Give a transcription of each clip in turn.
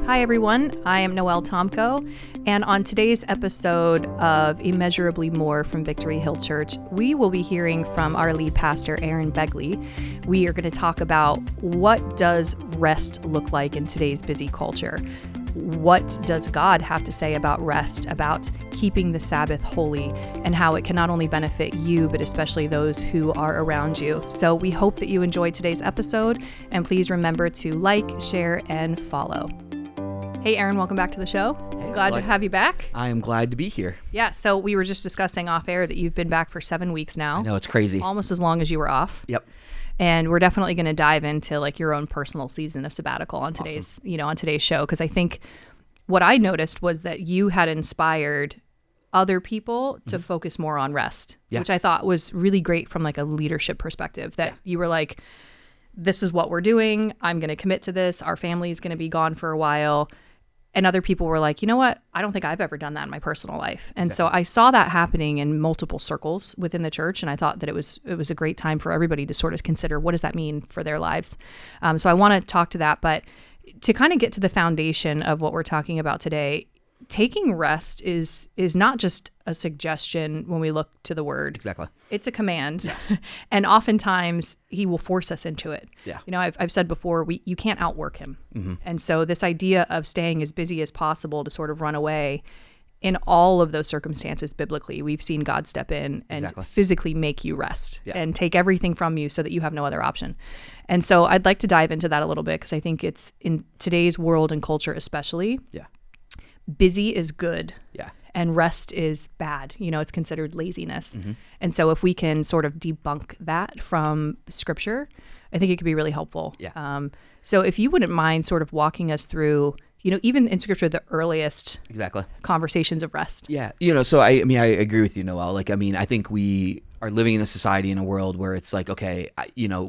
Hi, everyone. I am Noelle Tomko, and on today's episode of Immeasurably More from Victory Hill Church, we will be hearing from our lead pastor, Aaron Begley. We are going to talk about what does rest look like in today's busy culture. What does God have to say about rest, about keeping the Sabbath holy, and how it can not only benefit you, but especially those who are around you. So we hope that you enjoyed today's episode, and please remember to like, share, and follow. Hey, Aaron, welcome back to the show. Hey, glad to have you back. I am glad to be here. Yeah, so we were just discussing off air that you've been back for 7 weeks now. I know, it's crazy. Almost as long as you were off. Yep. And we're definitely going to dive into like your own personal season of sabbatical on today's, on today's show. Because I think what I noticed was that you had inspired other people to focus more on rest, which I thought was really great from like a leadership perspective. That you were like, this is what we're doing. I'm going to commit to this. Our family is going to be gone for a while. And other people were like, you know what? I don't think I've ever done that in my personal life. And so I saw that happening in multiple circles within the church. And I thought that it was a great time for everybody to sort of consider, what does that mean for their lives? So I want to talk to that. But to kind of get to the foundation of what we're talking about today, taking rest is not just a suggestion when we look to the word. Exactly. It's a command. And oftentimes he will force us into it. Yeah. You know, I've said before, you can't outwork him. Mm-hmm. And so this idea of staying as busy as possible to sort of run away in all of those circumstances biblically, we've seen God step in and physically make you rest and take everything from you so that you have no other option. And so I'd like to dive into that a little bit because I think it's in today's world and culture especially. Yeah. Busy is good. Yeah. And rest is bad. You know, it's considered laziness. Mm-hmm. And so if we can sort of debunk that from scripture, I think it could be really helpful. Yeah. So if you wouldn't mind sort of walking us through, you know, even in scripture, the earliest conversations of rest. Yeah. You know, so I agree with you, Noelle. Like, I mean, I think we are living in a society, in a world where it's like, okay,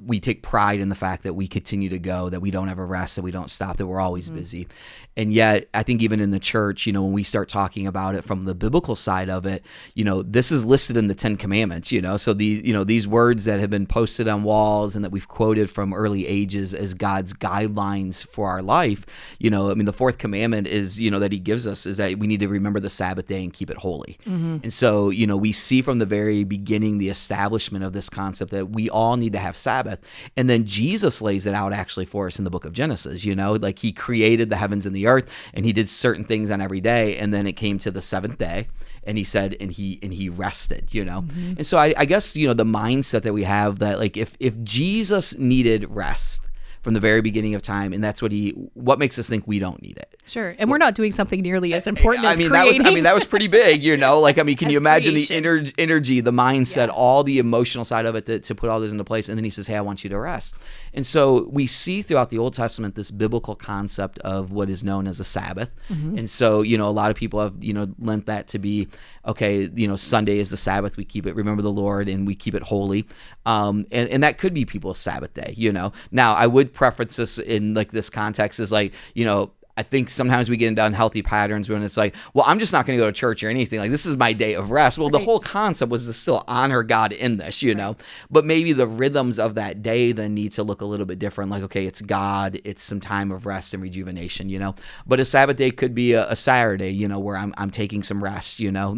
we take pride in the fact that we continue to go, that we don't ever rest, that we don't stop, that we're always busy. And yet, I think even in the church, you know, when we start talking about it from the biblical side of it, you know, this is listed in the 10 Commandments, you know, so these words that have been posted on walls and that we've quoted from early ages as God's guidelines for our life, you know, I mean, the fourth commandment is, you know, that he gives us is that we need to remember the Sabbath day and keep it holy. Mm-hmm. And so, you know, we see from the very beginning the establishment of this concept that we all need to have Sabbath. And then Jesus lays it out actually for us in the book of Genesis, you know, like he created the heavens and the earth and he did certain things on every day. And then it came to the seventh day and he said, and he rested, you know? Mm-hmm. And so I guess, you know, the mindset that we have that like, if Jesus needed rest from the very beginning of time, and that's what makes us think we don't need it. Sure. And we're not doing something nearly as important as creating. That was pretty big, you know, like, I mean, can you imagine creation. The energy, the mindset, all the emotional side of it to put all this into place. And then he says, hey, I want you to rest. And so we see throughout the Old Testament, this biblical concept of what is known as a Sabbath. Mm-hmm. And so, you know, a lot of people have, you know, lent that to be, okay, you know, Sunday is the Sabbath. We keep it, remember the Lord, and we keep it holy. And that could be people's Sabbath day, you know. Now, I would preference this in like this context is like, you know, I think sometimes we get into unhealthy patterns when it's like, well, I'm just not going to go to church or anything. Like, this is my day of rest. Well, the whole concept was to still honor God in this, you know. But maybe the rhythms of that day then need to look a little bit different. Like, okay, it's God. It's some time of rest and rejuvenation, you know. But a Sabbath day could be a Saturday, you know, where I'm taking some rest, you know.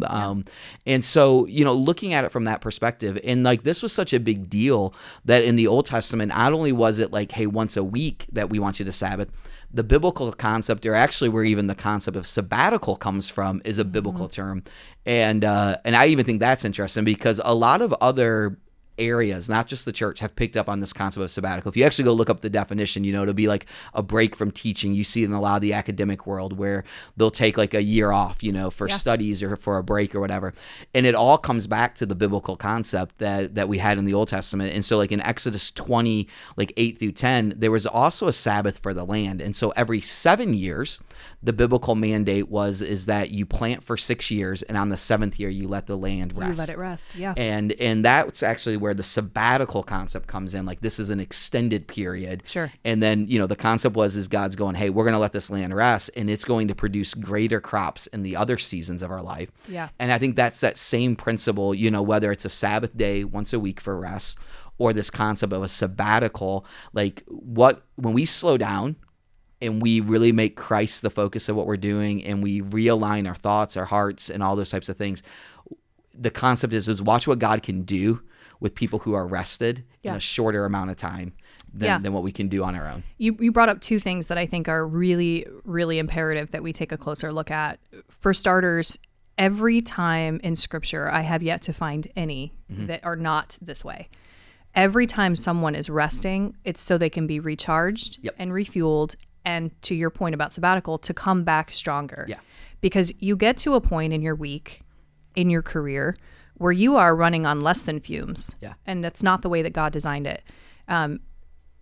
And so, you know, looking at it from that perspective, and like this was such a big deal that in the Old Testament, not only was it like, hey, once a week that we want you to Sabbath, the biblical concept, or actually where even the concept of sabbatical comes from, is a biblical term. And I even think that's interesting because a lot of other areas, not just the church, have picked up on this concept of sabbatical. If you actually go look up the definition, you know, to be like a break from teaching. You see it in a lot of the academic world where they'll take like a year off, you know, for studies or for a break or whatever. And it all comes back to the biblical concept that we had in the Old Testament. And so like in Exodus 20, like 8 through 10, there was also a Sabbath for the land. And so every 7 years, the biblical mandate is that you plant for 6 years, and on the 7th year, you let the land rest. You let it rest, yeah. And that's actually where the sabbatical concept comes in. Like, this is an extended period. Sure. And then, you know, the concept is God's going, hey, we're going to let this land rest, and it's going to produce greater crops in the other seasons of our life. Yeah. And I think that's that same principle, you know, whether it's a Sabbath day once a week for rest, or this concept of a sabbatical, like when we slow down, and we really make Christ the focus of what we're doing, and we realign our thoughts, our hearts, and all those types of things, the concept is watch what God can do with people who are rested in a shorter amount of time than what we can do on our own. You brought up two things that I think are really, really imperative that we take a closer look at. For starters, every time in Scripture, I have yet to find any that are not this way. Every time someone is resting, it's so they can be recharged and refueled, and to your point about sabbatical, to come back stronger. Yeah. Because you get to a point in your week, in your career, where you are running on less than fumes. Yeah. And that's not the way that God designed it.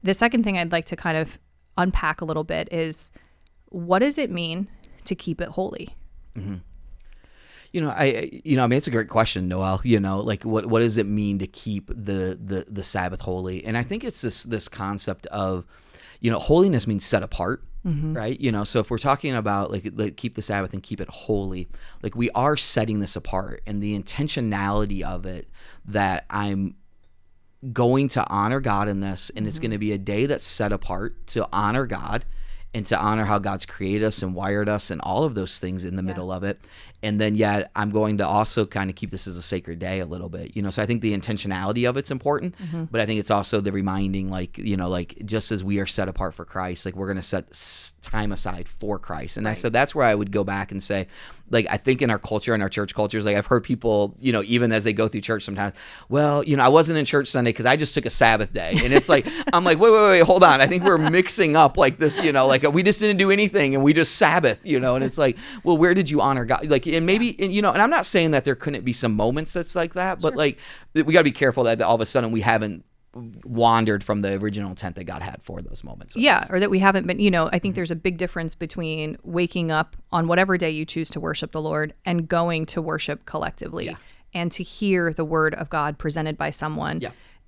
The second thing I'd like to kind of unpack a little bit is, what does it mean to keep it holy? Mm-hmm. It's a great question, Noelle. Like what does it mean to keep the Sabbath holy? And I think it's this concept of, holiness means set apart, right? So if we're talking about like keep the Sabbath and keep it holy, like we are setting this apart, and the intentionality of it, that I'm going to honor God in this, and it's going to be a day that's set apart to honor God and to honor how God's created us and wired us and all of those things in the middle of it. And then yet I'm going to also kind of keep this as a sacred day a little bit, so I think the intentionality of it's important, but I think it's also the reminding, like just as we are set apart for Christ, like we're going to set time aside for Christ. And I said, that's where I would go back and say, like, I think in our culture, in our church cultures, like I've heard people, even as they go through church sometimes, well, I wasn't in church Sunday because I just took a Sabbath day. And it's like, I'm like, wait, hold on. I think we're mixing up like this, like we just didn't do anything and we just Sabbath, and it's like, well, where did you honor God? Like, and maybe, and I'm not saying that there couldn't be some moments that's like that, but like, we got to be careful that all of a sudden we haven't wandered from the original intent that God had for those moments. Or that we haven't been, I think there's a big difference between waking up on whatever day you choose to worship the Lord and going to worship collectively and to hear the word of God presented by someone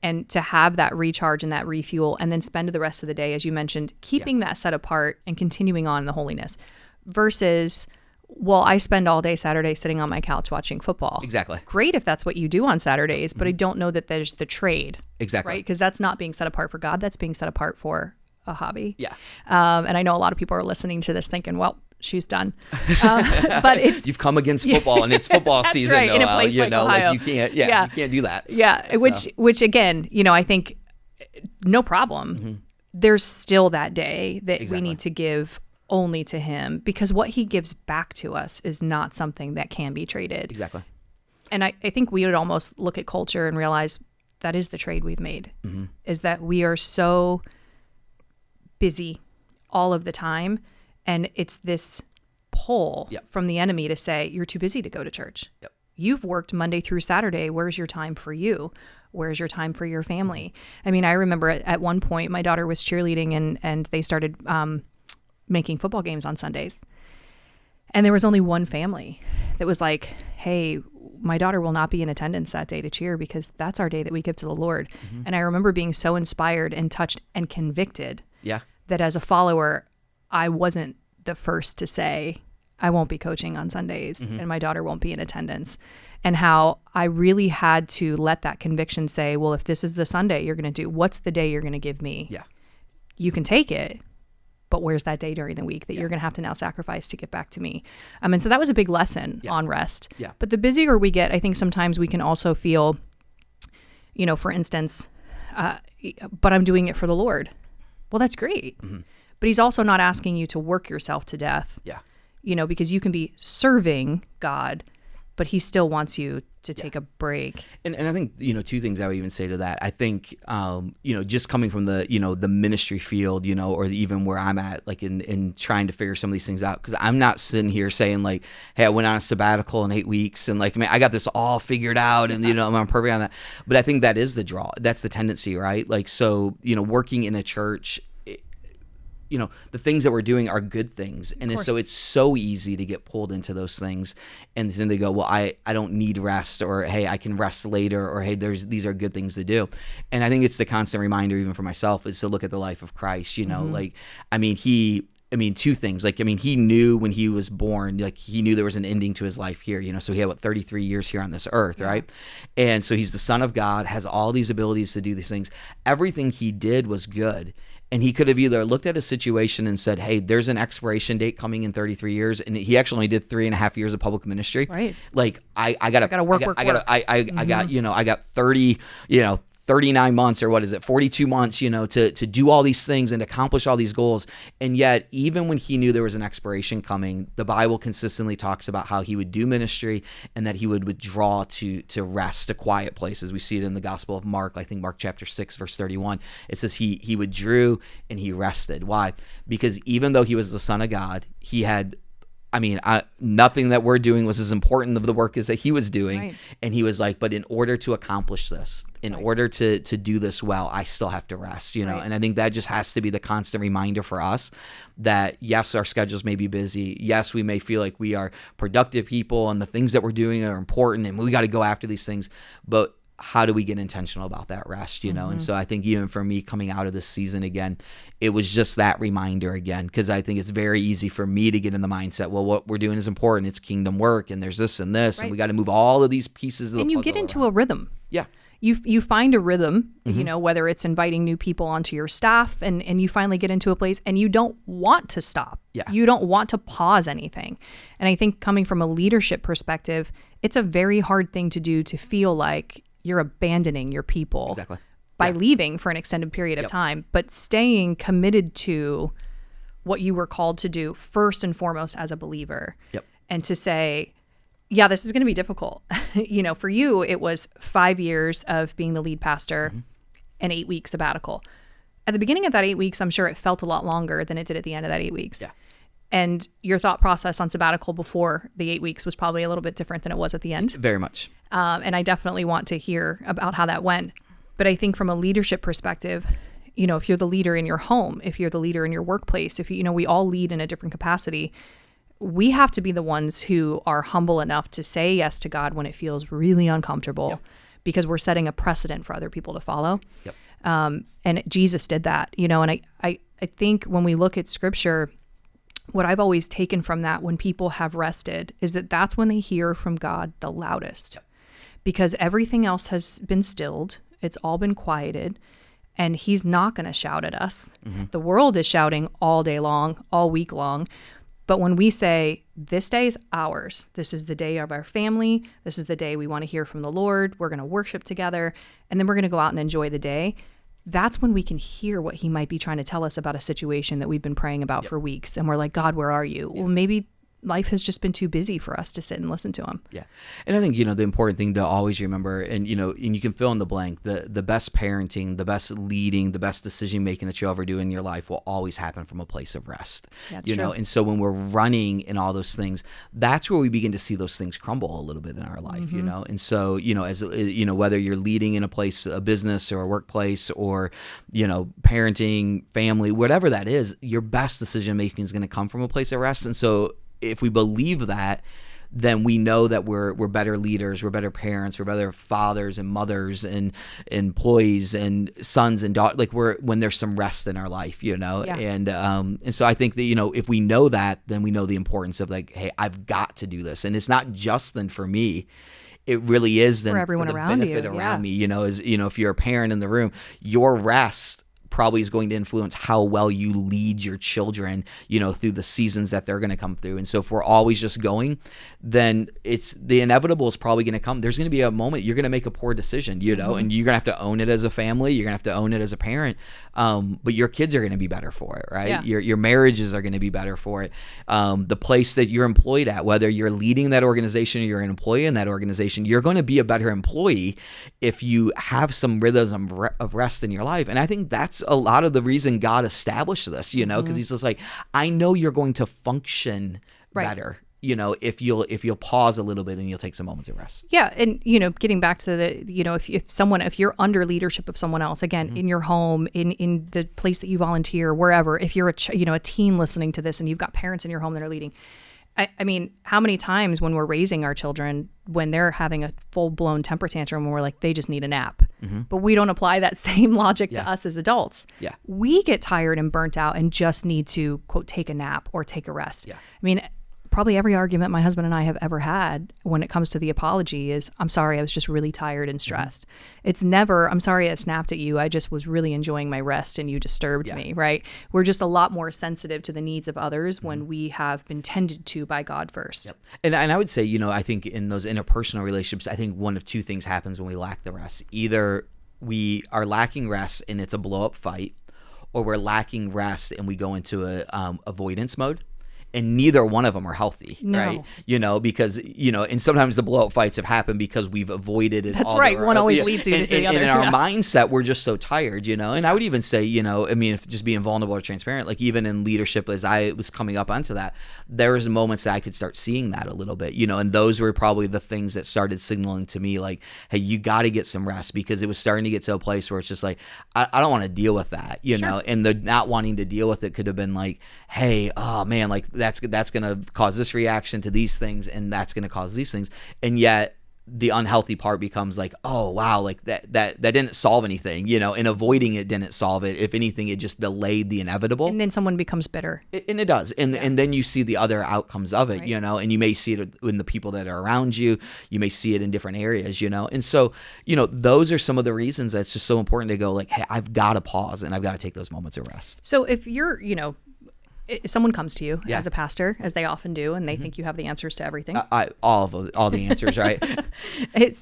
and to have that recharge and that refuel, and then spend the rest of the day, as you mentioned, keeping that set apart and continuing on in the holiness versus, well, I spend all day Saturday sitting on my couch watching football. Exactly. Great if that's what you do on Saturdays, but I don't know that there's the trade. Exactly. Right? Because that's not being set apart for God. That's being set apart for a hobby. Yeah. And I know a lot of people are listening to this thinking, well, she's done. But it's you've come against football, and it's football season, right, Noelle. In a place like Ohio. Like you can't, you can't do that. Yeah. So. Which again, I think no problem. There's still that day that we need to give only to him, because what he gives back to us is not something that can be traded. Exactly. And I think we would almost look at culture and realize that is the trade we've made, is that we are so busy all of the time. And it's this pull from the enemy to say, you're too busy to go to church. Yep. You've worked Monday through Saturday. Where's your time for you? Where's your time for your family? I mean, I remember at one point my daughter was cheerleading and they started making football games on Sundays. And there was only one family that was like, hey, my daughter will not be in attendance that day to cheer because that's our day that we give to the Lord. And I remember being so inspired and touched and convicted that as a follower, I wasn't the first to say, I won't be coaching on Sundays and my daughter won't be in attendance. And how I really had to let that conviction say, well, if this is the Sunday you're going to do, what's the day you're going to give me? Yeah. You can take it, but where's that day during the week that you're going to have to now sacrifice to get back to me? And so that was a big lesson on rest. Yeah. But the busier we get, I think sometimes we can also feel, for instance, but I'm doing it for the Lord. Well, that's great. But he's also not asking you to work yourself to death. Yeah. Because you can be serving God, but he still wants you to take a break. And I think, two things I would even say to that. I think, just coming from the, the ministry field, or even where I'm at, like in trying to figure some of these things out, because I'm not sitting here saying like, hey, I went on a sabbatical in 8 weeks and like, man, I got this all figured out and, I'm perfect on that. But I think that is the draw. That's the tendency, right? Like, so, working in a church, the things that we're doing are good things. And so it's so easy to get pulled into those things. And then they go, well, I don't need rest, or, hey, I can rest later, or, hey, these are good things to do. And I think it's the constant reminder, even for myself, is to look at the life of Christ, like, two things. Like, he knew when he was born, like he knew there was an ending to his life here, so he had 33 years here on this earth, right? And so he's the Son of God, has all these abilities to do these things. Everything he did was good. And he could have either looked at a situation and said, hey, there's an expiration date coming in 33 years. And he actually only did 3.5 years of public ministry. Right. Like I got work. I got 39 months or 42 months, to do all these things and accomplish all these goals. And yet, even when he knew there was an expiration coming, the Bible consistently talks about how he would do ministry and that he would withdraw to rest, to quiet places. We see it in the Gospel of Mark, I think Mark chapter 6, verse 31. It says he withdrew and he rested. Why? Because even though he was the Son of God, he had nothing that we're doing was as important of the work as that he was doing. Right. And he was like, but in order to accomplish this, in order to do this well, I still have to rest, Right. And I think that just has to be the constant reminder for us that yes, our schedules may be busy. Yes, we may feel like we are productive people and the things that we're doing are important and we got to go after these things. But how do we get intentional about that rest, And so I think even for me coming out of this season again, it was just that reminder again, because I think it's very easy for me to get in the mindset, well, what we're doing is important. It's kingdom work and there's this and this, and we got to move all of these pieces of the puzzle. And you get into a rhythm. Yeah. You find a rhythm, whether it's inviting new people onto your staff and you finally get into a place and you don't want to stop. Yeah. You don't want to pause anything. And I think coming from a leadership perspective, it's a very hard thing to do, to feel like you're abandoning your people by leaving for an extended period of time, but staying committed to what you were called to do first and foremost as a believer. And to say, yeah, this is going to be difficult. For you, it was 5 years of being the lead pastor and 8 weeks sabbatical. At the beginning of that 8 weeks, I'm sure it felt a lot longer than it did at the end of that 8 weeks. Yeah. And your thought process on sabbatical before the 8 weeks was probably a little bit different than it was at the end. Very much. And I definitely want to hear about how that went. But I think from a leadership perspective, if you're the leader in your home, if you're the leader in your workplace, if we all lead in a different capacity, we have to be the ones who are humble enough to say yes to God when it feels really uncomfortable, because we're setting a precedent for other people to follow. And Jesus did that, and I think when we look at scripture, what I've always taken from that when people have rested is that that's when they hear from God the loudest, because everything else has been stilled. It's all been quieted, and he's not going to shout at us. The world is shouting all day long, all week long. But when we say, this day is ours, this is the day of our family, this is the day we want to hear from the Lord, we're going to worship together, and then we're going to go out and enjoy the day, that's when we can hear what he might be trying to tell us about a situation that we've been praying about for weeks. And we're like, God, where are you? Well, maybe life has just been too busy for us to sit and listen to him. Yeah. And I think, the important thing to always remember, and you can fill in the blank, the best parenting, the best leading, the best decision making that you'll ever do in your life will always happen from a place of rest. That's true. And so when we're running and all those things, that's where we begin to see those things crumble a little bit in our life, And so, as whether you're leading in a place, a business or a workplace, or, parenting, family, whatever that is, your best decision making is going to come from a place of rest. And so if we believe that, then we know that we're better leaders, we're better parents, we're better fathers and mothers and employees and sons and daughters. Like when there's some rest in our life, And so I think that if we know that, then we know the importance of like, hey, I've got to do this, and it's not just then for me. It really is then for everyone for the around benefit you. around me. If you're a parent in the room, your rest probably is going to influence how well you lead your children, through the seasons that they're going to come through. And so if we're always just going, then it's the inevitable is probably going to come. There's going to be a moment you're going to make a poor decision, and you're going to have to own it as a family. You're going to have to own it as a parent. But your kids are going to be better for it, right? Yeah. Your marriages are going to be better for it. The place that you're employed at, whether you're leading that organization or you're an employee in that organization, you're going to be a better employee if you have some rhythm of rest in your life. And I think that's a lot of the reason God established this, because he's just like, I know you're going to function better, if you'll pause a little bit and you'll take some moments of rest. Yeah. And, getting back to the, if you're under leadership of someone else, again, in your home, in the place that you volunteer, wherever, if you're a teen listening to this and you've got parents in your home that are leading, I mean, how many times when we're raising our children, when they're having a full-blown temper tantrum, when we're like, they just need a nap. But we don't apply that same logic to us as adults. Yeah. We get tired and burnt out and just need to, quote, take a nap or take a rest. Yeah. I mean, probably every argument my husband and I have ever had when it comes to the apology is, I'm sorry, I was just really tired and stressed. It's never, I'm sorry I snapped at you. I just was really enjoying my rest and you disturbed me, right? We're just a lot more sensitive to the needs of others when we have been tended to by God first. Yep. And I would say, I think in those interpersonal relationships, I think one of two things happens when we lack the rest. Either we are lacking rest and it's a blow up fight, or we're lacking rest and we go into a avoidance mode. And neither one of them are healthy, right? Because, and sometimes the blow up fights have happened because we've avoided it. That's right. One always leads you to the other. And in our mindset, we're just so tired, and I would even say, if just being vulnerable or transparent, like even in leadership, as I was coming up onto that, there was moments that I could start seeing that a little bit, and those were probably the things that started signaling to me like, hey, you got to get some rest, because it was starting to get to a place where it's just like, I don't want to deal with that, and the not wanting to deal with it could have been like, hey, oh man, like that's going to cause this reaction to these things, and that's going to cause these things. And yet the unhealthy part becomes like, oh wow, like that didn't solve anything, and avoiding it didn't solve it. If anything, it just delayed the inevitable. And then someone becomes bitter. And it does. And then you see the other outcomes of it, and you may see it in the people that are around you. You may see it in different areas, And so, those are some of the reasons that it's just so important to go like, hey, I've got to pause and I've got to take those moments of rest. So if you're, someone comes to you as a pastor, as they often do, and they think you have the answers to everything. All the answers, right?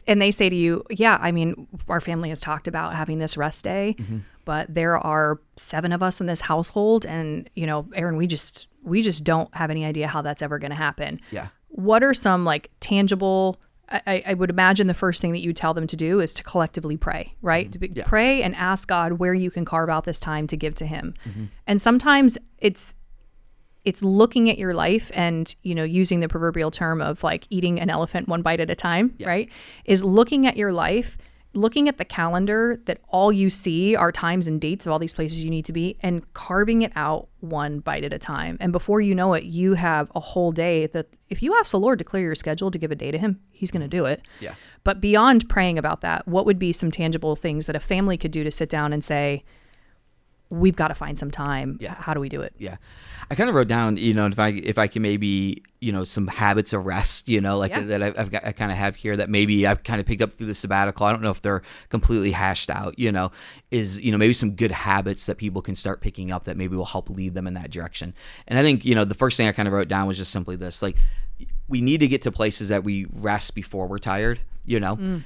And they say to you, yeah, I mean, our family has talked about having this rest day, but there are 7 of us in this household, and Aaron, we just don't have any idea how that's ever going to happen. Yeah. What are some like tangible? I would imagine the first thing that you tell them to do is to collectively pray, right? To pray and ask God where you can carve out this time to give to Him. And sometimes it's looking at your life and, using the proverbial term of like eating an elephant one bite at a time, right? Is looking at your life, looking at the calendar that all you see are times and dates of all these places you need to be, and carving it out one bite at a time. And before you know it, you have a whole day that if you ask the Lord to clear your schedule to give a day to Him, He's going to do it. Yeah. But beyond praying about that, what would be some tangible things that a family could do to sit down and say, we've got to find some time. Yeah. How do we do it? Yeah. I kind of wrote down, if I can maybe, some habits of rest, that I kind of have here that maybe I've kind of picked up through the sabbatical. I don't know if they're completely hashed out, is, maybe some good habits that people can start picking up that maybe will help lead them in that direction. And I think, the first thing I kind of wrote down was just simply this, like, we need to get to places that we rest before we're tired.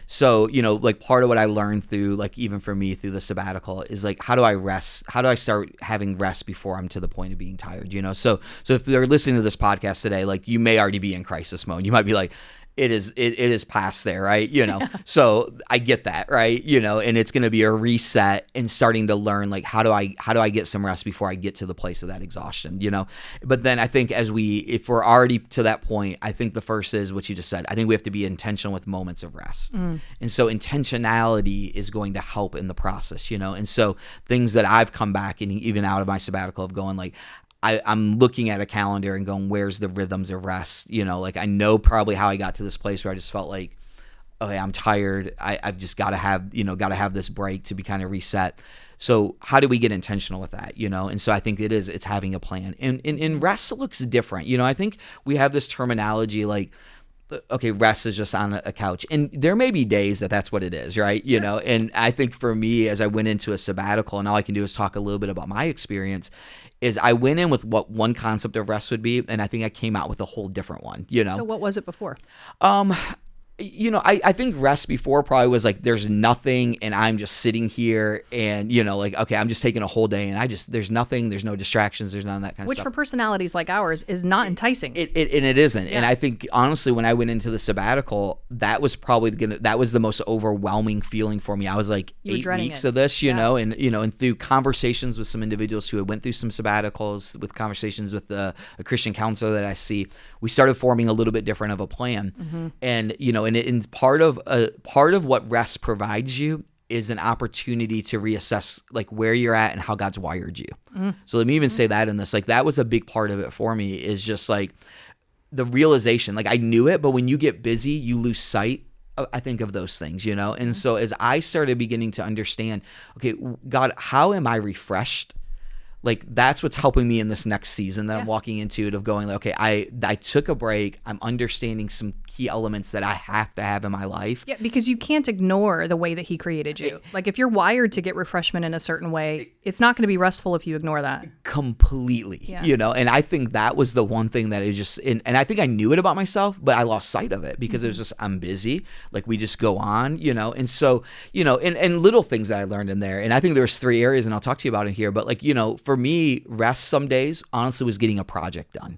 So, like part of what I learned through, like, even for me through the sabbatical is like, how do I rest? How do I start having rest before I'm to the point of being tired? So if they're listening to this podcast today, like, you may already be in crisis mode. You might be like, it is past there, right? So I get that, right? And it's going to be a reset and starting to learn, like, how do I get some rest before I get to the place of that exhaustion, But then I think if we're already to that point, I think the first is what you just said. I think we have to be intentional with moments of rest. And so intentionality is going to help in the process, And so things that I've come back and even out of my sabbatical of going like, I'm looking at a calendar and going, where's the rhythms of rest? Like I know probably how I got to this place where I just felt like, okay, I'm tired. I've just got to have this break to be kind of reset. So how do we get intentional with that? And so I think it's having a plan. And rest looks different. I think we have this terminology like, okay, rest is just on a couch. And there may be days that's what it is, right? And I think for me, as I went into a sabbatical, and all I can do is talk a little bit about my experience, is I went in with what one concept of rest would be, and I think I came out with a whole different one, So what was it before? I think rest before probably was like, there's nothing and I'm just sitting here and, like, okay, I'm just taking a whole day and there's nothing, there's no distractions, there's none of that kind of stuff. Which for personalities like ours is not enticing. It isn't. Yeah. And I think honestly, when I went into the sabbatical, that was probably that was the most overwhelming feeling for me. I was like 8 weeks of this, and through conversations with some individuals who had went through some sabbaticals, with conversations with a Christian counselor that I see, we started forming a little bit different of a plan. And, and part of what rest provides you is an opportunity to reassess like where you're at and how God's wired you. So let me even say that in this, like that was a big part of it for me, is just like the realization, like I knew it, but when you get busy, you lose sight, I think, of those things, And so as I started beginning to understand, okay, God, how am I refreshed? like that's what's helping me in this next season that I'm walking into it, of going like, okay, I took a break. I'm understanding some key elements that I have to have in my life. Yeah, because you can't ignore the way that he created you. Like if you're wired to get refreshment in a certain way, it's not going to be restful if you ignore that. Completely, you know? And I think that was the one thing that is just, and I think I knew it about myself, but I lost sight of it because it was just, I'm busy. Like we just go on, you know? And so, you know, and little things that I learned in there. And I think there's 3 areas, and I'll talk to you about it here, but like, you know, for me, rest some days honestly was getting a project done.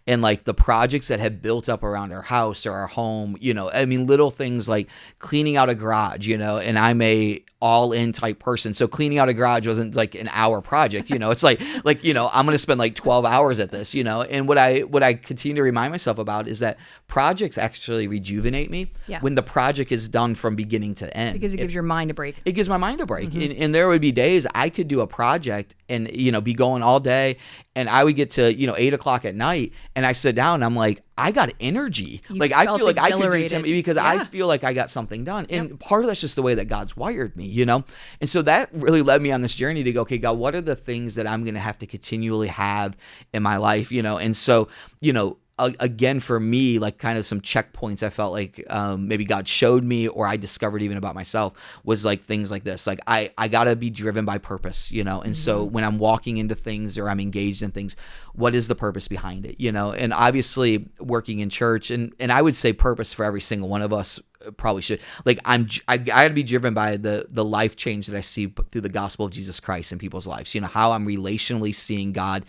And like the projects that had built up around our house or our home, you know, I mean, little things like cleaning out a garage, you know, and I'm a all-in type person. So cleaning out a garage wasn't like an hour project, you know, it's like, you know, I'm going to spend like 12 hours at this, you know, and what I continue to remind myself about is that projects actually rejuvenate me when the project is done from beginning to end. Because it gives your mind a break. It gives my mind a break. And there would be days I could do a project and, you know, be going all day, and I would get to, you know, 8:00 at night, and I sit down and I'm like, I got energy. Like I feel like I could do something because I feel like I got something done. And part of that's just the way that God's wired me, you know? And so that really led me on this journey to go, okay, God, what are the things that I'm going to have to continually have in my life, you know? And so, you know, again, for me, like kind of some checkpoints I felt like maybe God showed me, or I discovered even about myself, was like things like this. Like I got to be driven by purpose, you know? And so when I'm walking into things or I'm engaged in things, what is the purpose behind it, you know? And obviously working in church, and I would say purpose for every single one of us probably should. Like I got to be driven by the life change that I see through the gospel of Jesus Christ in people's lives, you know, how I'm relationally seeing God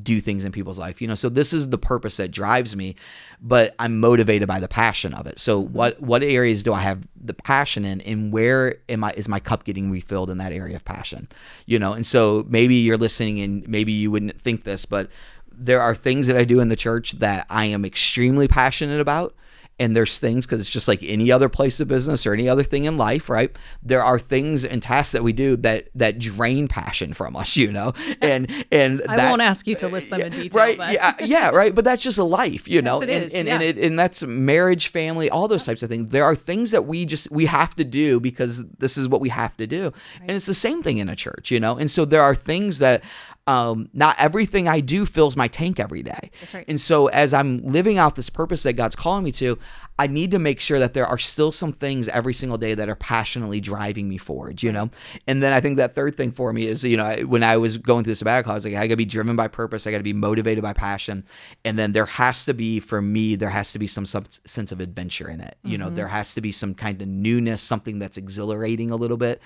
do things in people's life, you know? So this is the purpose that drives me, but I'm motivated by the passion of it. So what areas do I have the passion in, and where is my cup getting refilled in that area of passion, you know? And so maybe you're listening and maybe you wouldn't think this, but there are things that I do in the church that I am extremely passionate about. And there's things, because it's just like any other place of business or any other thing in life, right? There are things and tasks that we do that drain passion from us, you know? And I won't ask you to list them in detail. Right, but. yeah, right. But that's just a life, you know? Yes, it is. And that's marriage, family, all those types of things. There are things that we have to do because this is what we have to do. Right. And it's the same thing in a church, you know? And so there are things that not everything I do fills my tank every day. That's right. And so as I'm living out this purpose that God's calling me to, I need to make sure that there are still some things every single day that are passionately driving me forward, you know? And then I think that third thing for me is, you know, when I was going through the sabbatical, I was like, I got to be driven by purpose. I got to be motivated by passion. And then there has to be, for me, there has to be some sense of adventure in it. You know, there has to be some kind of newness, something that's exhilarating a little bit.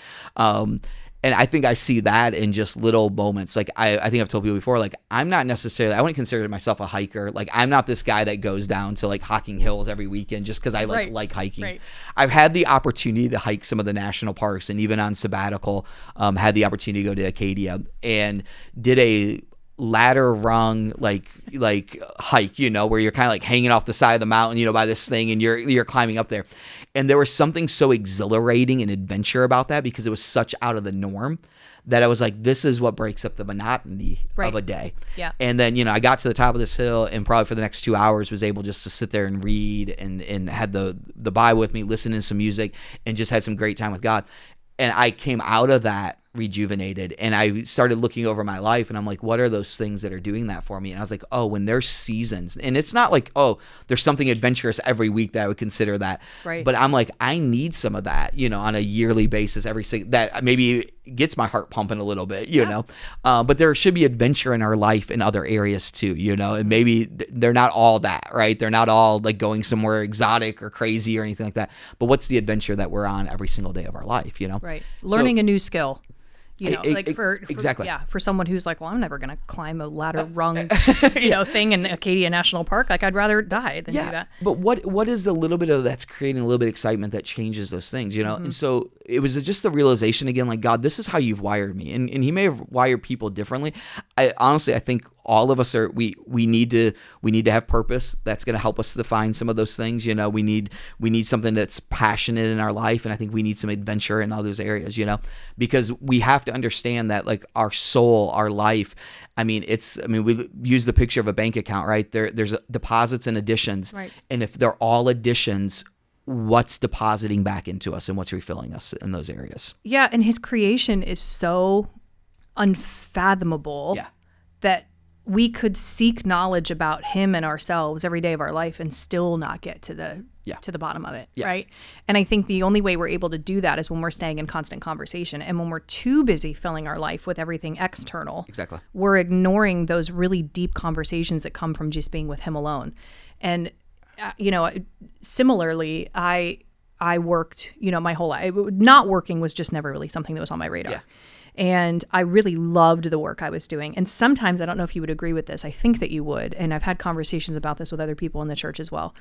And I think I see that in just little moments. Like I think I've told people before, like I wouldn't consider myself a hiker. Like I'm not this guy that goes down to like Hocking Hills every weekend just because I like hiking. Right. I've had the opportunity to hike some of the national parks, and even on sabbatical, had the opportunity to go to Acadia and did a ladder rung like hike, you know, where you're kind of like hanging off the side of the mountain, you know, by this thing, and you're climbing up there. And there was something so exhilarating and adventure about that, because it was such out of the norm that I was like, this is what breaks up the monotony of a day. Yeah. And then, you know, I got to the top of this hill, and probably for the next 2 hours was able just to sit there and read and had the Bible with me, listen to some music, and just had some great time with God. And I came out of that rejuvenated, and I started looking over my life, and I'm like, what are those things that are doing that for me? And I was like, oh, when there's seasons, and it's not like, oh, there's something adventurous every week that I would consider that, right? But I'm like, I need some of that, you know, on a yearly basis, that maybe gets my heart pumping a little bit, you know. But there should be adventure in our life in other areas too, you know. And maybe they're not all that, right? They're not all like going somewhere exotic or crazy or anything like that. But what's the adventure that we're on every single day of our life, you know? Right. Learning a new skill. You know, like for exactly. For someone who's like, well, I'm never going to climb a ladder rung, you know, thing in Acadia National Park. Like, I'd rather die than do that. But what is the little bit of that's creating a little bit of excitement that changes those things, you know? And so it was just the realization again, like, God, this is how you've wired me. And he may have wired people differently. I think all of us we need to have purpose. That's going to help us define some of those things. You know, we need something that's passionate in our life. And I think we need some adventure in all those areas, you know, because we have to understand that, like, our soul, our life, we use the picture of a bank account, right? There's deposits and additions. Right. And if they're all additions, what's depositing back into us and what's refilling us in those areas? Yeah. And his creation is so unfathomable that we could seek knowledge about him and ourselves every day of our life and still not get to the bottom of it, right? And I think the only way we're able to do that is when we're staying in constant conversation. And when we're too busy filling our life with everything external, we're ignoring those really deep conversations that come from just being with him alone. And, similarly, I worked, my whole life. Not working was just never really something that was on my radar. And I really loved the work I was doing. And sometimes, I don't know if you would agree with this, I think that you would, and I've had conversations about this with other people in the church as well.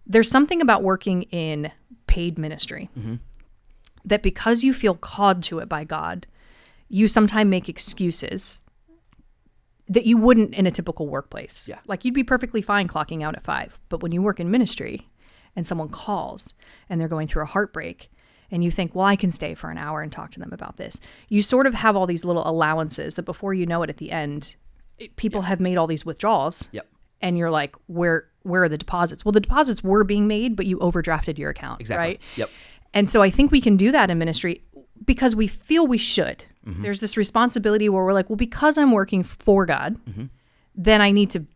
There's something about working in paid ministry that because you feel called to it by God, you sometimes make excuses that you wouldn't in a typical workplace. Like you'd be perfectly fine clocking out at 5, but when you work in ministry and someone calls and they're going through a heartbreak, and you think, well, I can stay for an hour and talk to them about this. You sort of have all these little allowances that before you know it at the end, people have made all these withdrawals. And you're like, where are the deposits? Well, the deposits were being made, but you overdrafted your account, right? And so I think we can do that in ministry because we feel we should. There's this responsibility where we're like, well, because I'm working for God, then I need to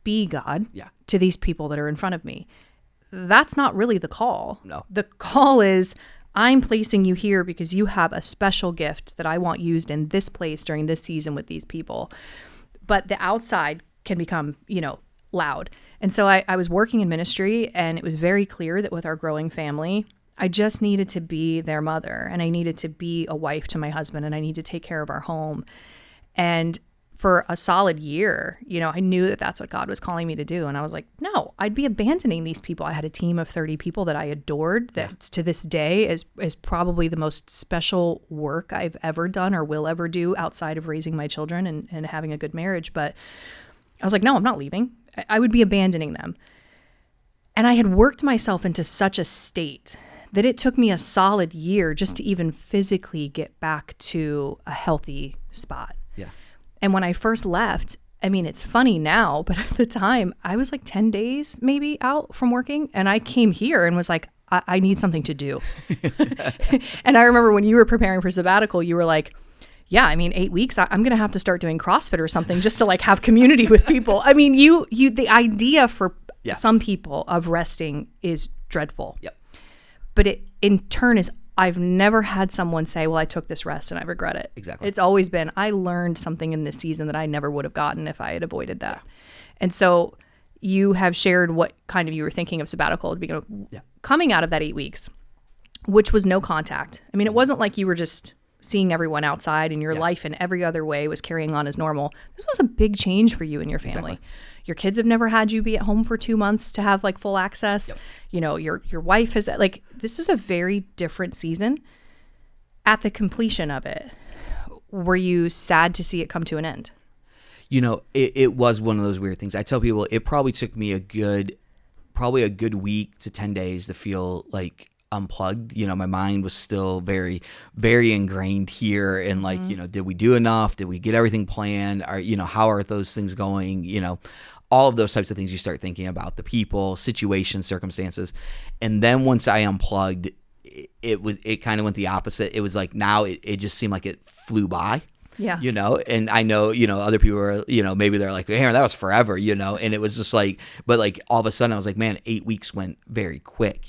be God to these people that are in front of me. That's not really the call. No. The call is, I'm placing you here because you have a special gift that I want used in this place during this season with these people. But the outside can become, loud. And so I was working in ministry, and it was very clear that with our growing family, I just needed to be their mother, and I needed to be a wife to my husband, and I need to take care of our home. And for a solid year, I knew that that's what God was calling me to do. And I was like, no, I'd be abandoning these people. I had a team of 30 people that I adored that to this day is probably the most special work I've ever done or will ever do outside of raising my children and having a good marriage. But I was like, no, I'm not leaving. I would be abandoning them. And I had worked myself into such a state that it took me a solid year just to even physically get back to a healthy spot. And when I first left, I mean, it's funny now, but at the time I was like 10 days maybe out from working. And I came here and was like, I need something to do. And I remember when you were preparing for sabbatical, you were like, yeah, I mean, 8 weeks, I'm going to have to start doing CrossFit or something just to like have community with people. I mean, the idea for some people of resting is dreadful. But it in turn is, I've never had someone say, well, I took this rest and I regret it. It's always been, I learned something in this season that I never would have gotten if I had avoided that. And so you have shared what kind of you were thinking of sabbatical at the beginning, coming out of that 8 weeks, which was no contact. I mean, it wasn't like you were just seeing everyone outside and your life in every other way was carrying on as normal. This was a big change for you and your family. Your kids have never had you be at home for 2 months to have like full access. Your wife is like, this is a very different season. At the completion of it, were you sad to see it come to an end? It was one of those weird things. I tell people it probably took me a good week to 10 days to feel like unplugged. My mind was still very, very ingrained here. And like, did we do enough? Did we get everything planned? How are those things going? All of those types of things you start thinking about, the people, situations, circumstances. And then once I unplugged, it kind of went the opposite. It was like, now it just seemed like it flew by. And I know, other people are, maybe they're like, Aaron, that was forever, and it was just like, but like all of a sudden I was like, man, 8 weeks went very quick,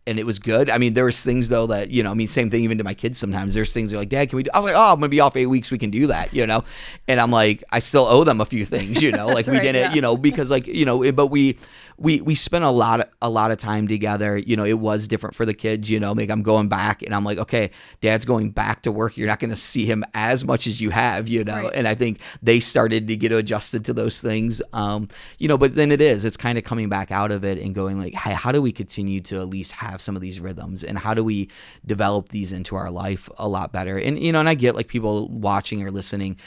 and it was good. I mean, there was things though that, same thing even to my kids sometimes. There's things they're like, Dad, can we do? I was like, oh, I'm going to be off 8 weeks. We can do that, And I'm like, I still owe them a few things, like we didn't, because like, but we spent a lot of time together. It was different for the kids, like I'm going back and I'm like, okay, Dad's going back to work. You're not going to see him as much as you have, and I think they started to get adjusted to those things, but then it's kind of coming back out of it and going like, hey, how do we continue to at least have some of these rhythms and how do we develop these into our life a lot better? And, and I get like people watching or listening,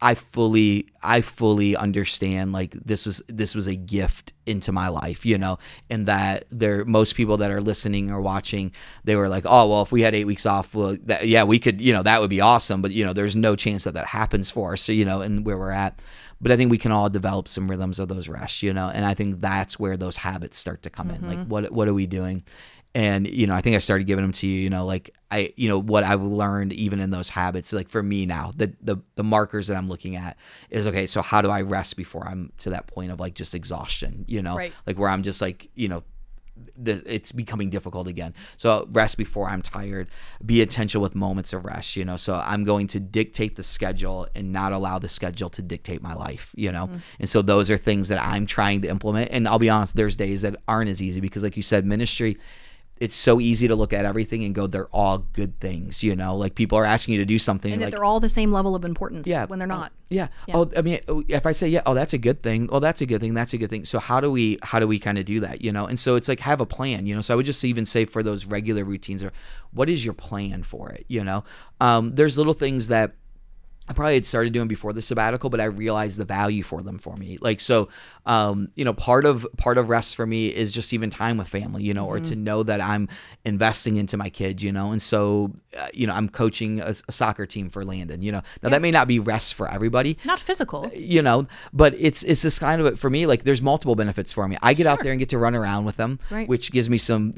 I fully understand like this was a gift into my life, and that most people that are listening or watching, they were like, oh, well, if we had 8 weeks off, well, we could, that would be awesome. But, there's no chance that happens for us, and where we're at. But I think we can all develop some rhythms of those rests, and I think that's where those habits start to come in. Like, what are we doing? And, I think I started giving them to you, like what I've learned even in those habits, like for me now, the markers that I'm looking at is, okay, so how do I rest before I'm to that point of like just exhaustion, Right. like where I'm just like, it's becoming difficult again. So rest before I'm tired, be intentional with moments of rest, so I'm going to dictate the schedule and not allow the schedule to dictate my life, And so those are things that I'm trying to implement. And I'll be honest, there's days that aren't as easy because, like you said, ministry, it's so easy to look at everything and go, they're all good things, like people are asking you to do something. And that like, they're all the same level of importance when they're not. Yeah. Oh, I mean, if I say, that's a good thing. Oh, that's a good thing. That's a good thing. So how do we kind of do that, And so it's like, have a plan, So I would just even say for those regular routines, or what is your plan for it? There's little things that I probably had started doing before the sabbatical, but I realized the value for them for me. Like, so, part of rest for me is just even time with family, or to know that I'm investing into my kids, and so, I'm coaching a soccer team for Landon, now that may not be rest for everybody. Not physical. But it's this kind of, for me, like there's multiple benefits for me. I get out there and get to run around with them, right, which gives me some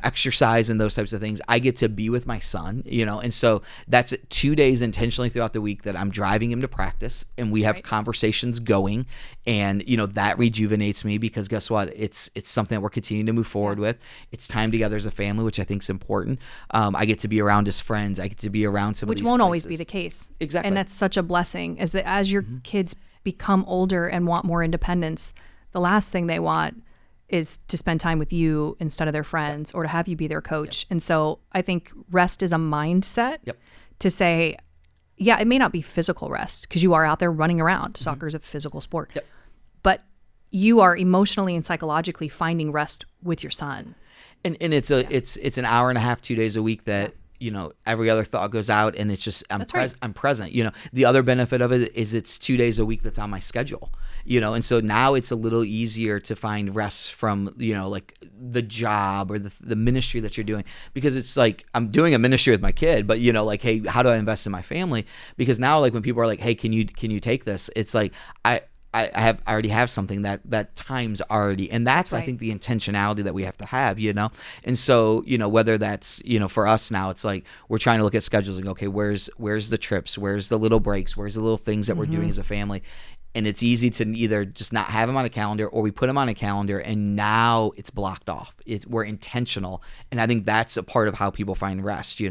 exercise and those types of things. I get to be with my son, and so that's 2 days intentionally throughout the week that I'm driving him to practice, and we have conversations going, and that rejuvenates me because guess what? It's something that we're continuing to move forward with. It's time together as a family, which I think is important. I get to be around his friends. I get to be around some of these Which won't places. always be the case. Exactly. And that's such a blessing, is that as your kids become older and want more independence, the last thing they want is to spend time with you instead of their friends or to have you be their coach. And so I think rest is a mindset to say, yeah, it may not be physical rest because you are out there running around. Soccer is a physical sport. But you are emotionally and psychologically finding rest with your son. And it's an hour and a half, 2 days a week that, every other thought goes out, and it's just, I'm present. The other benefit of it is it's 2 days a week that's on my schedule, and so now it's a little easier to find rest from, like the job or the ministry that you're doing, because it's like, I'm doing a ministry with my kid, but like, hey, how do I invest in my family? Because now, like when people are like, hey, can you take this? It's like, I already have something that time's already, and that's I think the intentionality that we have to have, and so whether that's for us now, it's like we're trying to look at schedules and go, okay, where's the trips, where's the little breaks, where's the little things that we're doing as a family. And it's easy to either just not have them on a calendar, or we put them on a calendar and now it's blocked off. We're intentional. And I think that's a part of how people find rest,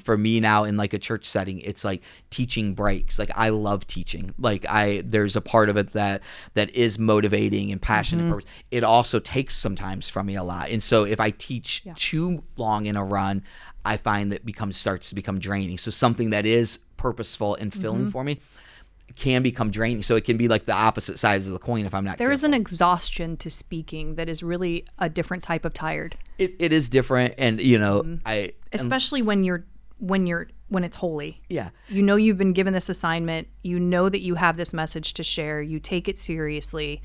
For me now in like a church setting, it's like teaching breaks. Like I love teaching. Like there's a part of it that is motivating and passionate and purpose. It also takes sometimes from me a lot. And so if I teach too long in a run, I find that starts to become draining. So something that is purposeful and filling for me can become draining. So it can be like the opposite sides of the coin if I'm not careful. There is an exhaustion to speaking that is really a different type of tired. It is different, and especially when it's holy. Yeah. You've been given this assignment, that you have this message to share, you take it seriously,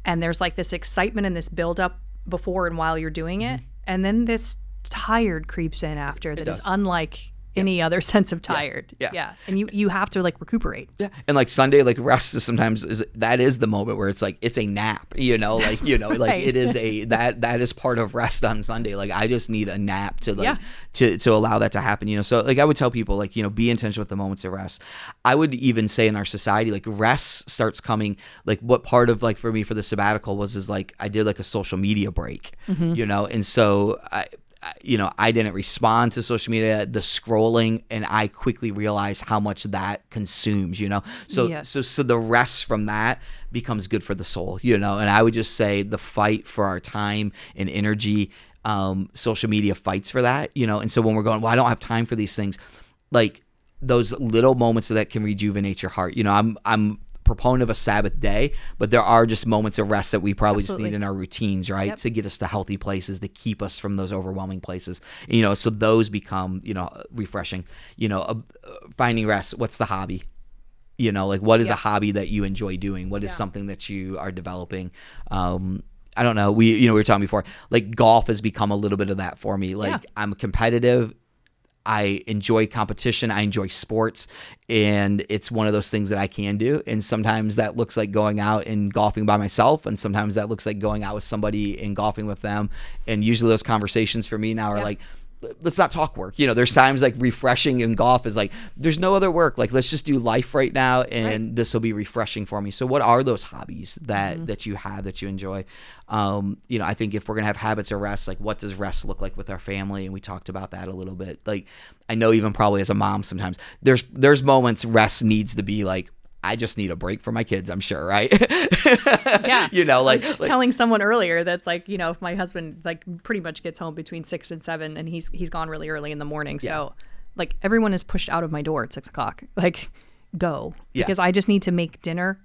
and there's like this excitement and this build up before and while you're doing it, and then this tired creeps in after that is unlike any other sense of tired. Yeah. And you have to like recuperate. Yeah. And like Sunday, like rest is sometimes that is the moment where it's like, it's a nap, like it is that is part of rest on Sunday. Like I just need a nap to like, to allow that to happen, So like I would tell people like, be intentional with the moments of rest. I would even say in our society, like rest starts coming, like what part of like for me for the sabbatical is like, I did like a social media break, and so I didn't respond to social media, the scrolling, and I quickly realized how much that consumes, So the rest from that becomes good for the soul, and I would just say the fight for our time and energy, social media fights for that, and so when we're going, well, I don't have time for these things, like those little moments that can rejuvenate your heart, I'm proponent of a Sabbath day, but there are just moments of rest that we probably just need in our routines, right? To get us to healthy places, to keep us from those overwhelming places, so those become, refreshing, finding rest. What's the hobby? Like what is a hobby that you enjoy doing? What is something that you are developing? I don't know. We were talking before, like golf has become a little bit of that for me. Like I'm competitive. I enjoy competition. I enjoy sports, and it's one of those things that I can do. And sometimes that looks like going out and golfing by myself, and sometimes that looks like going out with somebody and golfing with them. And usually those conversations for me now are like, let's not talk work. There's times like refreshing in golf is like, there's no other work. Like, let's just do life right now, and this will be refreshing for me. So what are those hobbies that you have, that you enjoy? I think if we're going to have habits of rest, like what does rest look like with our family? And we talked about that a little bit. Like, I know even probably as a mom, sometimes there's moments rest needs to be like, I just need a break from my kids, I'm sure, right? Yeah. I was just telling someone earlier that's like, if my husband like pretty much gets home between 6 and 7 and he's gone really early in the morning. Yeah. So like everyone is pushed out of my door at 6 o'clock. Like, go. Because I just need to make dinner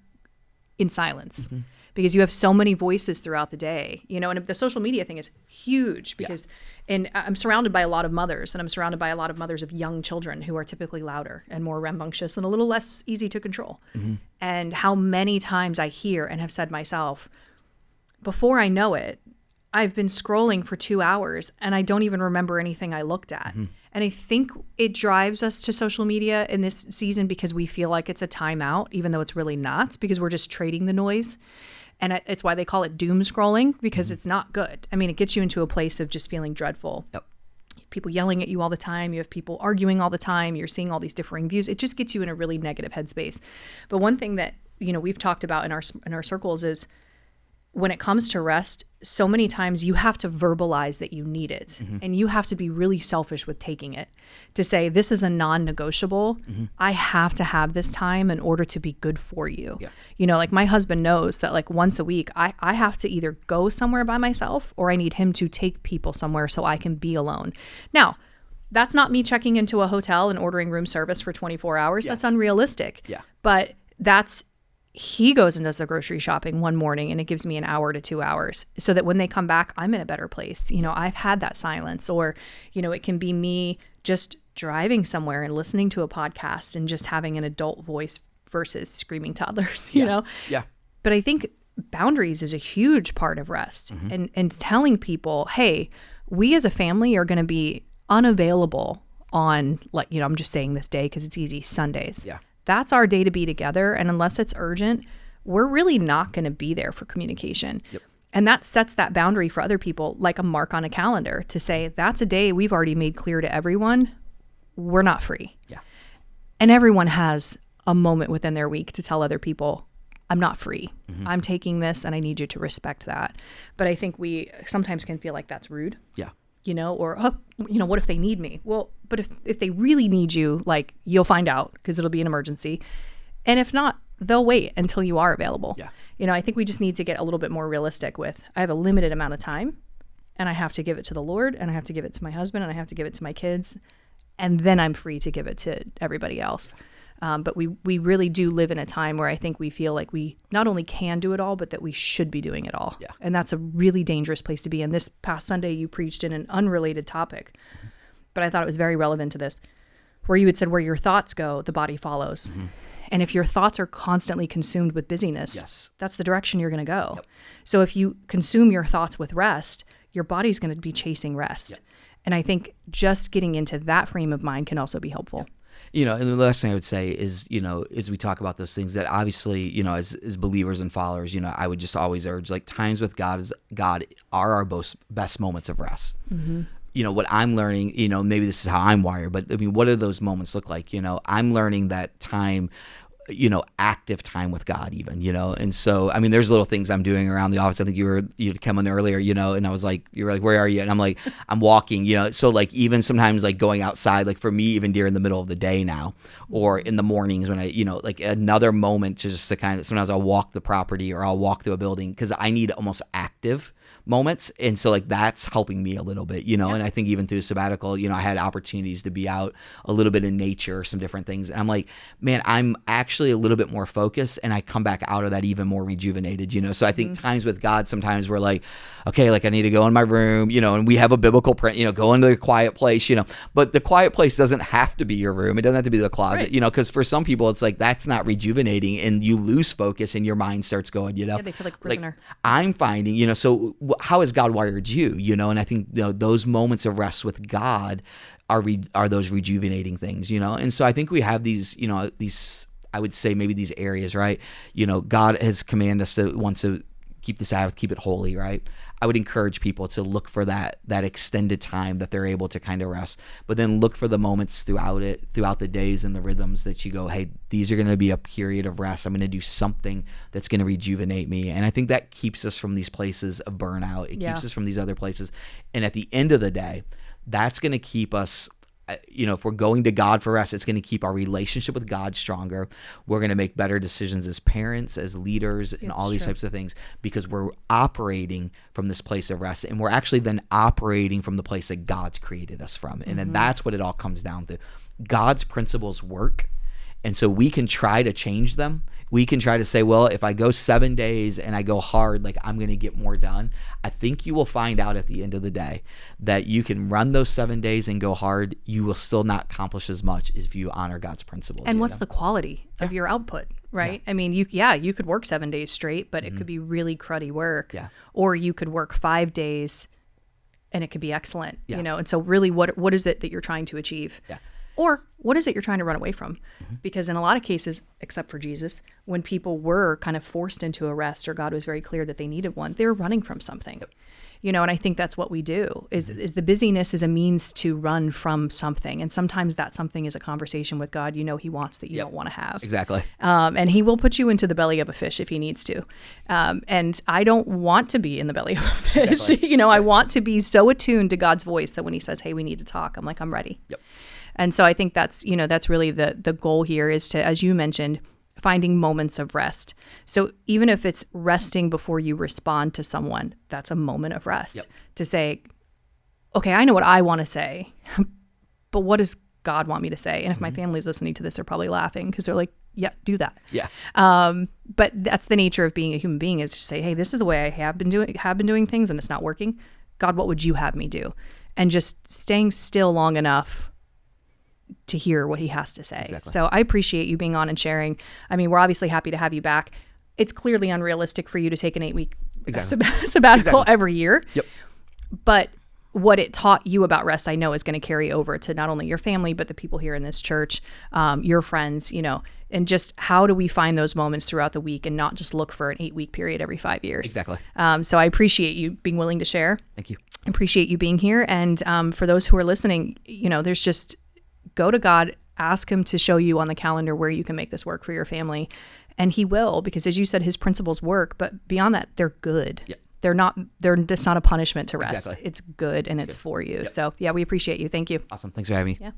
in silence. Mm-hmm. Because you have so many voices throughout the day, and the social media thing is huge because and I'm surrounded by a lot of mothers, and I'm surrounded by a lot of mothers of young children who are typically louder and more rambunctious and a little less easy to control. Mm-hmm. And how many times I hear and have said myself, before I know it, I've been scrolling for 2 hours and I don't even remember anything I looked at. Mm-hmm. And I think it drives us to social media in this season because we feel like it's a timeout, even though it's really not, because we're just trading the noise. And it's why they call it doom scrolling, because it's not good. I mean, it gets you into a place of just feeling dreadful. Yep. People yelling at you all the time. You have people arguing all the time. You're seeing all these differing views. It just gets you in a really negative headspace. But one thing that, we've talked about in our circles is when it comes to rest, so many times you have to verbalize that you need it. Mm-hmm. And you have to be really selfish with taking it to say, this is a non-negotiable. Mm-hmm. I have to have this time in order to be good for you. Yeah. Like my husband knows that like once a week, I have to either go somewhere by myself or I need him to take people somewhere so I can be alone. Now, that's not me checking into a hotel and ordering room service for 24 hours. Yeah. That's unrealistic. Yeah. But he goes and does the grocery shopping one morning and it gives me an hour to 2 hours so that when they come back, I'm in a better place. I've had that silence, or, it can be me just driving somewhere and listening to a podcast and just having an adult voice versus screaming toddlers, you know? Yeah. But I think boundaries is a huge part of rest. Mm-hmm. and telling people, hey, we as a family are going to be unavailable on, like, I'm just saying this day because it's easy, Sundays. Yeah. That's our day to be together. And unless it's urgent, we're really not going to be there for communication. Yep. And that sets that boundary for other people, like a mark on a calendar to say, that's a day we've already made clear to everyone, we're not free. Yeah. And everyone has a moment within their week to tell other people, I'm not free. Mm-hmm. I'm taking this and I need you to respect that. But I think we sometimes can feel like that's rude. Yeah. Or, what if they need me? Well, but if they really need you, like, you'll find out because it'll be an emergency. And if not, they'll wait until you are available. Yeah. I think we just need to get a little bit more realistic with, I have a limited amount of time and I have to give it to the Lord and I have to give it to my husband and I have to give it to my kids. And then I'm free to give it to everybody else. But we really do live in a time where I think we feel like we not only can do it all, but that we should be doing it all. Yeah. And that's a really dangerous place to be. And this past Sunday, you preached in an unrelated topic, but I thought it was very relevant to this, where you had said, where your thoughts go, the body follows. Mm-hmm. And if your thoughts are constantly consumed with busyness, that's the direction you're going to go. Yep. So if you consume your thoughts with rest, your body's going to be chasing rest. Yep. And I think just getting into that frame of mind can also be helpful. Yep. And the last thing I would say is, as we talk about those things that obviously, as believers and followers, I would just always urge, like, times with God are our best moments of rest. Mm-hmm. What I'm learning, maybe this is how I'm wired, but I mean, what do those moments look like? I'm learning that time, active time with God even, and so, I mean, there's little things I'm doing around the office. I think you'd come in earlier, and I was like, you were like, where are you? And I'm like, I'm walking, so like even sometimes like going outside, like for me, even during the middle of the day now, or in the mornings when I, like another moment to just to kind of, sometimes I'll walk the property or I'll walk through a building because I need almost active moments. And so like that's helping me a little bit, and I think even through sabbatical, I had opportunities to be out a little bit in nature, some different things. And I'm like, man, I'm actually a little bit more focused and I come back out of that even more rejuvenated, So I think times with God, sometimes we're like, okay, like I need to go in my room, and we have a biblical print, go into a quiet place, but the quiet place doesn't have to be your room. It doesn't have to be the closet, right. Because for some people it's like, that's not rejuvenating and you lose focus and your mind starts going, Yeah, they feel like a prisoner. Like, I'm finding, so how has God wired you, and I think those moments of rest with God are those rejuvenating things, And so I think we have these, I would say maybe these areas, right? God has commanded us to want to keep the Sabbath, keep it holy, right? I would encourage people to look for that extended time that they're able to kind of rest, but then look for the moments throughout the days and the rhythms that you go, hey, these are going to be a period of rest. I'm going to do something that's going to rejuvenate me. And I think that keeps us from these places of burnout. It keeps us from these other places. And at the end of the day, that's going to keep us, if we're going to God for rest, it's going to keep our relationship with God stronger. We're going to make better decisions as parents, as leaders, and all these types of things, because we're operating from this place of rest, and we're actually then operating from the place that God's created us from. And then that's what it all comes down to. God's principles work, and so we can try to change them. We can try to say, well, if I go 7 days and I go hard, like I'm going to get more done. I think you will find out at the end of the day that you can run those 7 days and go hard. You will still not accomplish as much if you honor God's principles. And what's the quality of your output, right? I mean, you could work 7 days straight, but it could be really cruddy work. Yeah. Or you could work 5 days and it could be excellent, And so really what is it that you're trying to achieve? Yeah. Or what is it you're trying to run away from? Because in a lot of cases, except for Jesus, when people were kind of forced into a rest or God was very clear that they needed one, they were running from something. Yep. And I think that's what we do is the busyness is a means to run from something. And sometimes that something is a conversation with God, he wants that you don't want to have. Exactly. And he will put you into the belly of a fish if he needs to. And I don't want to be in the belly of a fish. Exactly. I want to be so attuned to God's voice that when he says, hey, we need to talk, I'm like, I'm ready. Yep. And so I think that's really the goal here is to, as you mentioned, finding moments of rest. So even if it's resting before you respond to someone, that's a moment of rest. Yep. To say, okay, I know what I want to say, but what does God want me to say? And if my family's listening to this, they're probably laughing because they're like, yeah, do that. Yeah. But that's the nature of being a human being, is to say, hey, this is the way I have been doing things and it's not working. God, what would you have me do? And just staying still long enough to hear what he has to say. Exactly. So I appreciate you being on and sharing. I mean, we're obviously happy to have you back. It's clearly unrealistic for you to take an 8-week sabbatical every year. Yep. But what it taught you about rest, I know, is going to carry over to not only your family, but the people here in this church, your friends, and just how do we find those moments throughout the week and not just look for an 8-week period every 5 years. Exactly. So I appreciate you being willing to share. Thank you. I appreciate you being here. And for those who are listening, there's just, go to God, ask him to show you on the calendar where you can make this work for your family. And he will, because as you said, his principles work, but beyond that, they're good. Yep. It's not a punishment to rest. Exactly. It's good and it's for you. Yep. So yeah, we appreciate you. Thank you. Awesome. Thanks for having me. Yeah.